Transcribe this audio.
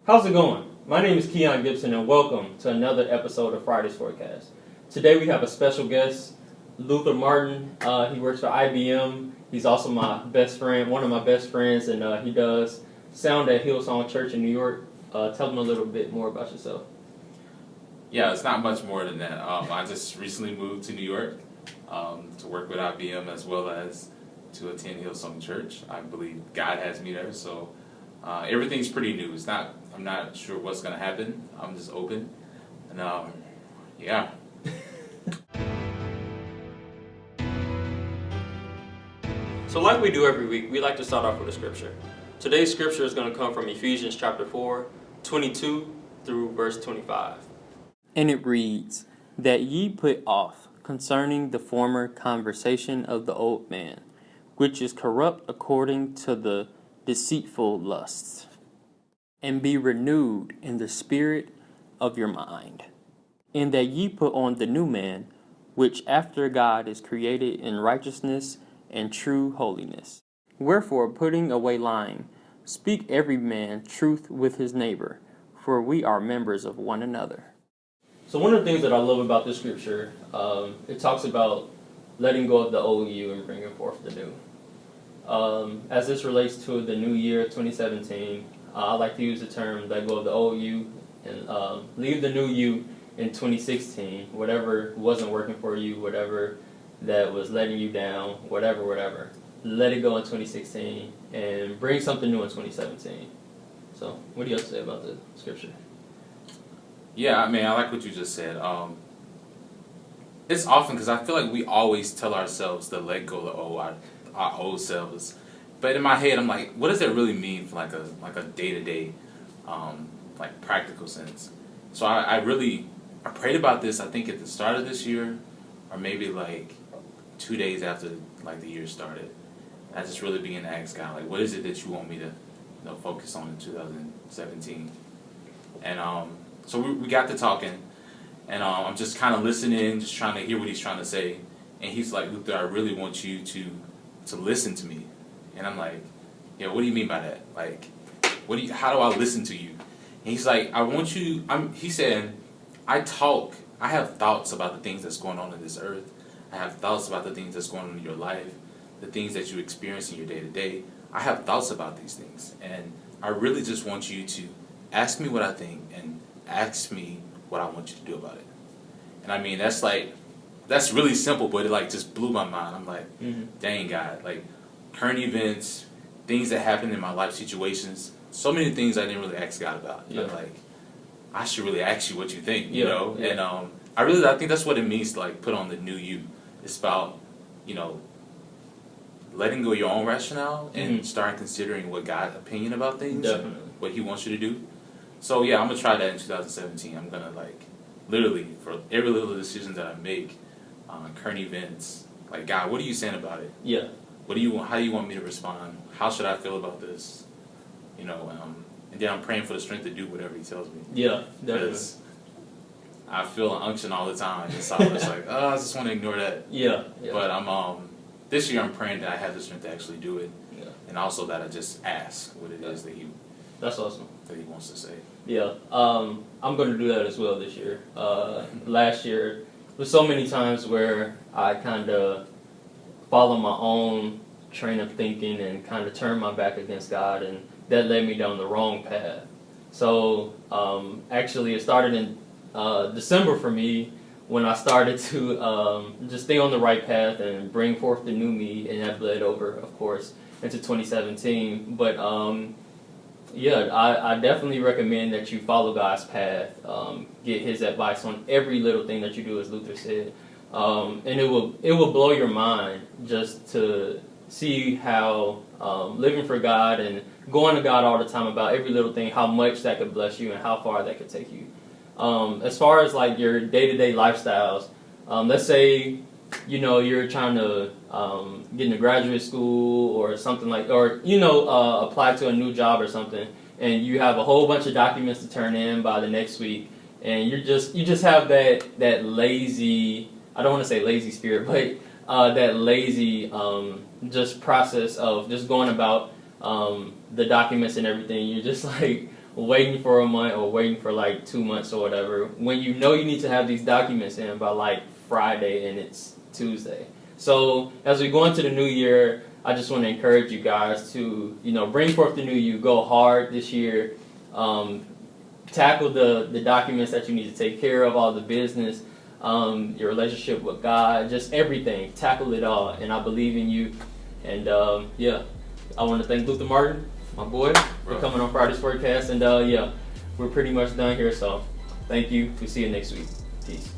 How's it going? My name is Keon Gibson and welcome to another episode of Friday's Forecast. Today we have a special guest, Luther Martin. He works for IBM. He's also my best friend, one of my best friends, and he does sound at Hillsong Church in New York. Tell them a little bit more about yourself. Yeah, it's not much more than that. I just recently moved to New York to work with IBM as well as to attend Hillsong Church. I believe God has me there, so everything's pretty new. I'm not sure what's going to happen. I'm just open, and yeah. So like we do every week, we like to start off with a scripture. Today's scripture is going to come from Ephesians chapter 4, 22 through verse 25. And it reads, "That ye put off concerning the former conversation of the old man, which is corrupt according to the deceitful lusts, and be renewed in the spirit of your mind. And that ye put on the new man, which after God is created in righteousness and true holiness. Wherefore, putting away lying, speak every man truth with his neighbor, for we are members of one another." So one of the things that I love about this scripture, it talks about letting go of the old you and bringing forth the new. As this relates to the new year, 2017, I like to use the term let go of the old you and leave the new you in 2016. Whatever wasn't working for you, whatever that was letting you down, whatever. Let it go in 2016 and bring something new in 2017. So what do you have to say about the scripture? Yeah, I mean, I like what you just said. It's often because I feel like we always tell ourselves to let go of our old selves, but in my head, I'm like, what does that really mean for like a day-to-day, like practical sense? So I prayed about this. I think at the start of this year, or maybe like 2 days after like the year started. I just really began to ask God, like, what is it that you want me to focus on in 2017? And so we got to talking, and I'm just kind of listening, just trying to hear what he's trying to say. And he's like, "Luther, I really want you to listen to me." And I'm like, "Yeah, what do you mean by that? Like, how do I listen to you?" And he's like, he said, I have thoughts about the things that's going on in this earth. I have thoughts about the things that's going on in your life, the things that you experience in your day-to-day. I have thoughts about these things, and I really just want you to ask me what I think and ask me what I want you to do about it. And I mean, that's really simple, but it like just blew my mind. I'm like, Dang God, like current events, things that happen in my life situations, so many things I didn't really ask God about. Yeah. I'm like, I should really ask you what you think, you know? Yeah. And I think that's what it means to like put on the new you. It's about, letting go of your own rationale and starting considering what God's opinion about things. Definitely. And what he wants you to do. So yeah, I'm gonna try that in 2017. I'm gonna like literally for every little decision that I make on current events, like, God, what are you saying about it? Yeah. What do you want? How do you want me to respond? How should I feel about this? And then I'm praying for the strength to do whatever he tells me. Yeah, definitely. I feel an unction all the time. And so it's like, I just want to ignore that. Yeah. But this year I'm praying that I have the strength to actually do it. Yeah. And also that I just ask what it is that That's awesome. That he wants to say. Yeah. I'm going to do that as well this year. Last year, there's so many times where I kind of follow my own train of thinking and kind of turn my back against God, and that led me down the wrong path. So actually it started in December for me when I started to just stay on the right path and bring forth the new me, and that bled over, of course, into 2017. But I definitely recommend that you follow God's path, get his advice on every little thing that you do, as Luther said. And it will blow your mind just to see how living for God and going to God all the time about every little thing, how much that could bless you and how far that could take you. As far as like your day-to-day lifestyles, let's say you're trying to get into graduate school or something apply to a new job or something, and you have a whole bunch of documents to turn in by the next week, and you just have that lazy, I don't want to say lazy spirit, but that lazy just process of just going about the documents and everything. You're just like, waiting for a month or waiting for like 2 months or whatever, when you know you need to have these documents in by like Friday and it's Tuesday. So as we go into the new year, I just want to encourage you guys to, bring forth the new you, go hard this year, tackle the documents that you need to take care of, all the business, your relationship with God, just everything. Tackle it all, and I believe in you. And I want to thank Luther Martin, my boy, for coming on Friday's forecast. And we're pretty much done here. So thank you. We'll see you next week. Peace.